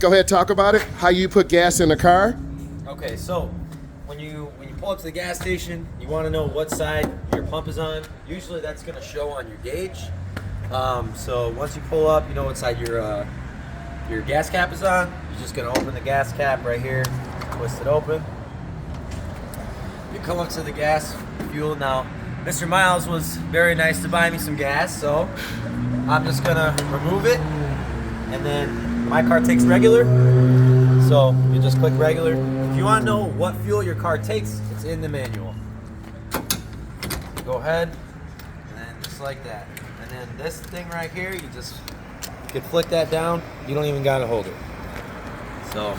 Go ahead, talk about it. How you put gas in the car. Okay, so when you pull up to the gas station, you want to know what side your pump is on. Usually that's going to show on your gauge. So once you pull up, you know what side your gas cap is on. You're just going to open the gas cap right here, twist it open. You come up to the gas fuel. Now, Mr. Miles was very nice to buy me some gas, so I'm just going to remove it. And then my car takes regular, so you just click regular. If you want to know what fuel your car takes, it's in the manual. Go ahead, and then just like that. And then this thing right here, you can flick that down. You don't even gotta hold it. So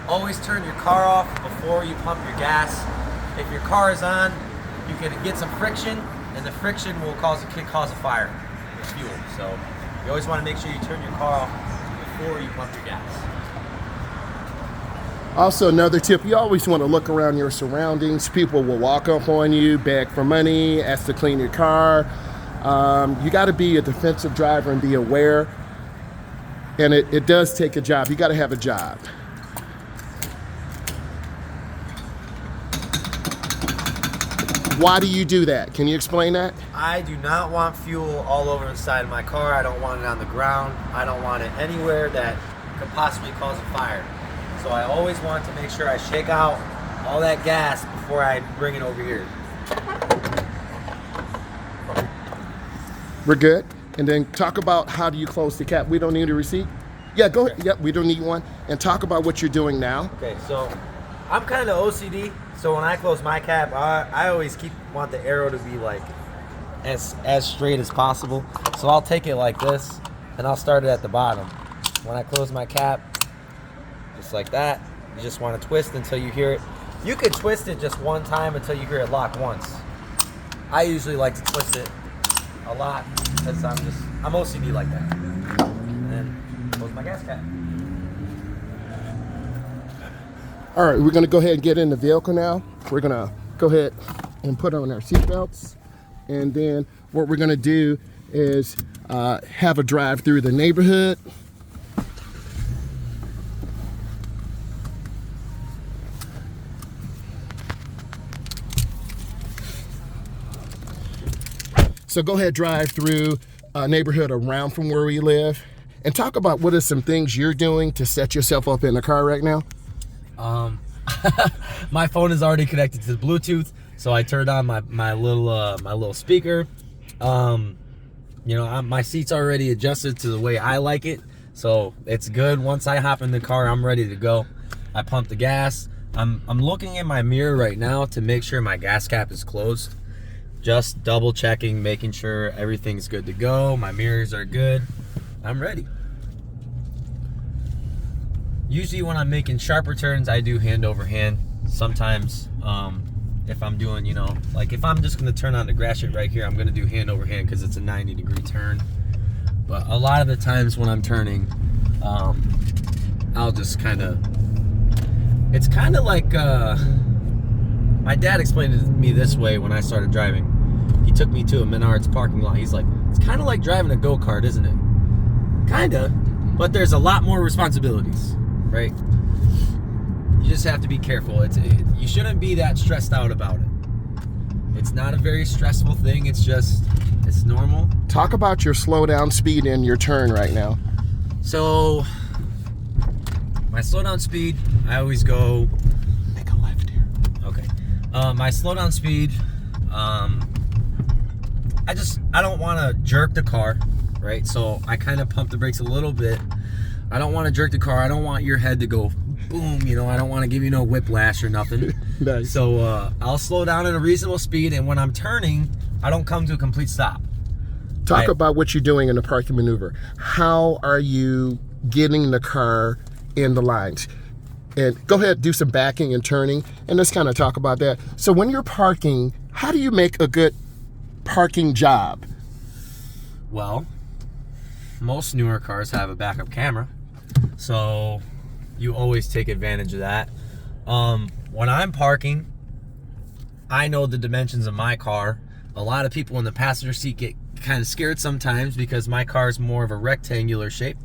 always turn your car off before you pump your gas. If your car is on, you can get some friction, and the friction will cause a fire with fuel. So you always want to make sure you turn your car off before you pump your gas. Also, another tip, you always want to look around your surroundings. People will walk up on you, beg for money, ask to clean your car. You got to be a defensive driver and be aware. And it does take a job. You got to have a job. Why do you do that? Can you explain that? I do not want fuel all over the side of my car. I don't want it on the ground. I don't want it anywhere that could possibly cause a fire. So I always want to make sure I shake out all that gas before I bring it over here. We're good. And then talk about how do you close the cap. We don't need a receipt? Yeah, go ahead. Yep, we don't need one. And talk about what you're doing now. Okay, so I'm kind of OCD. So when I close my cap, I always want the arrow to be like as straight as possible. So I'll take it like this, and I'll start it at the bottom. When I close my cap, just like that. You just want to twist until you hear it. You could twist it just one time until you hear it lock once. I usually like to twist it a lot because I'm OCD like that. And then close my gas cap. All right, we're gonna go ahead and get in the vehicle now. We're gonna go ahead and put on our seatbelts. And then what we're gonna do is have a drive through the neighborhood. So go ahead, drive through a neighborhood around from where we live and talk about what are some things you're doing to set yourself up in the car right now. My phone is already connected to the Bluetooth, so I turned on my little speaker. My seat's already adjusted to the way I like it, so it's good. Once I hop in the car, I'm ready to go. I pump the gas. I'm looking in my mirror right now to make sure my gas cap is closed. Just double checking, making sure everything's good to go. My mirrors are good. I'm ready. Usually when I'm making sharper turns, I do hand over hand. Sometimes if I'm doing, like if I'm just gonna turn on the grass shit right here, I'm gonna do hand over hand because it's a 90-degree turn. But a lot of the times when I'm turning, I'll just it's kind of like, my dad explained it to me this way when I started driving. He took me to a Menards parking lot. He's like, it's kind of like driving a go-kart, isn't it? Kinda, but there's a lot more responsibilities, right? You just have to be careful. You shouldn't be that stressed out about it. It's not a very stressful thing. It's normal. Talk about your slow down speed in your turn right now. So, my slow down speed, I always go... Make a left here. Okay. My slow down speed, I don't want to jerk the car, right? So I kind of pump the brakes a little bit. I don't want to jerk the car. I don't want your head to go boom, I don't want to give you no whiplash or nothing. Nice. So I'll slow down at a reasonable speed, and when I'm turning, I don't come to a complete stop. Talk about what you're doing in the parking maneuver. How are you getting the car in the lines? And go ahead, do some backing and turning, and let's kind of talk about that. So when you're parking, how do you make a good parking job? Well, most newer cars have a backup camera, so you always take advantage of that. When I'm parking, I know the dimensions of my car. A lot of people in the passenger seat get kind of scared sometimes because my car is more of a rectangular shape.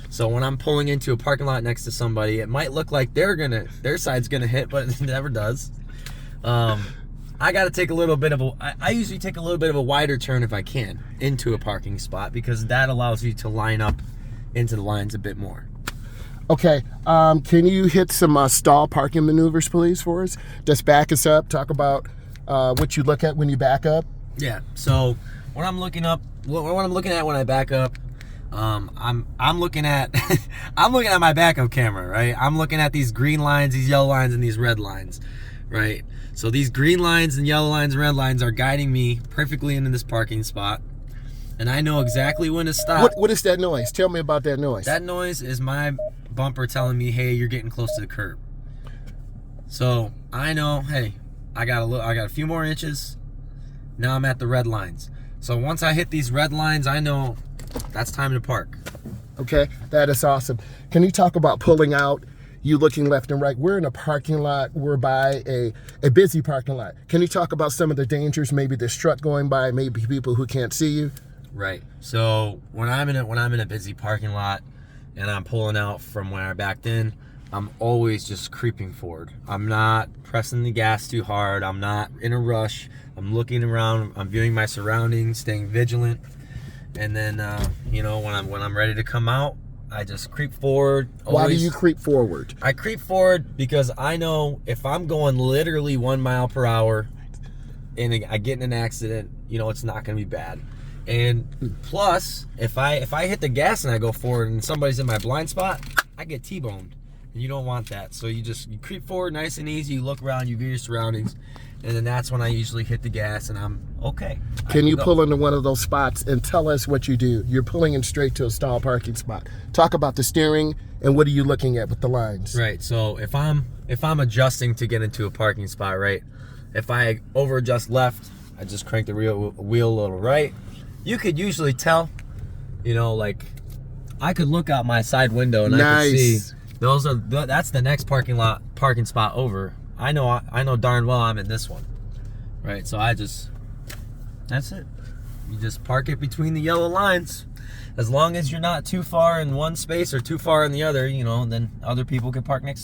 So when I'm pulling into a parking lot next to somebody, it might look like their side's gonna hit, but it never does. I got to take a little bit of I usually take a little bit of a wider turn if I can into a parking spot, because that allows you to line up into the lines a bit more. Okay, can you hit some stall parking maneuvers, please, for us? Just back us up. Talk about what you look at when you back up. Yeah. So what I'm looking at when I back up, I'm looking at I'm looking at my backup camera, right? I'm looking at these green lines, these yellow lines, and these red lines, right? So these green lines and yellow lines and red lines are guiding me perfectly into this parking spot, and I know exactly when to stop. What is that noise? Tell me about that noise. That noise is my bumper telling me, hey, you're getting close to the curb. So I know, hey, I got a few more inches. Now I'm at the red lines. So once I hit these red lines, I know that's time to park. Okay, that is awesome. Can you talk about pulling out, you looking left and right? We're in a parking lot. We're by a busy parking lot. Can you talk about some of the dangers? Maybe there's truck going by, maybe people who can't see you. Right. So when I'm in a busy parking lot and I'm pulling out from where I backed in, I'm always just creeping forward. I'm not pressing the gas too hard. I'm not in a rush. I'm looking around. I'm viewing my surroundings, staying vigilant. And then, when I'm ready to come out, I just creep forward. Why do you creep forward? I creep forward because I know if I'm going literally 1 mile per hour and I get in an accident, it's not going to be bad. And plus, if I hit the gas and I go forward and somebody's in my blind spot, I get T-boned. And you don't want that. So you creep forward nice and easy, you look around, you view your surroundings, and then that's when I usually hit the gas and I'm okay. Can you pull into one of those spots and tell us what you do? You're pulling in straight to a stall parking spot. Talk about the steering and what are you looking at with the lines? Right. So if I'm adjusting to get into a parking spot, right? If I over adjust left, I just crank the wheel a little right. You could usually tell, like I could look out my side window and I could see that's the next parking spot over. I know darn well I'm in this one, right? So that's it. You just park it between the yellow lines. As long as you're not too far in one space or too far in the other, then other people can park next to you.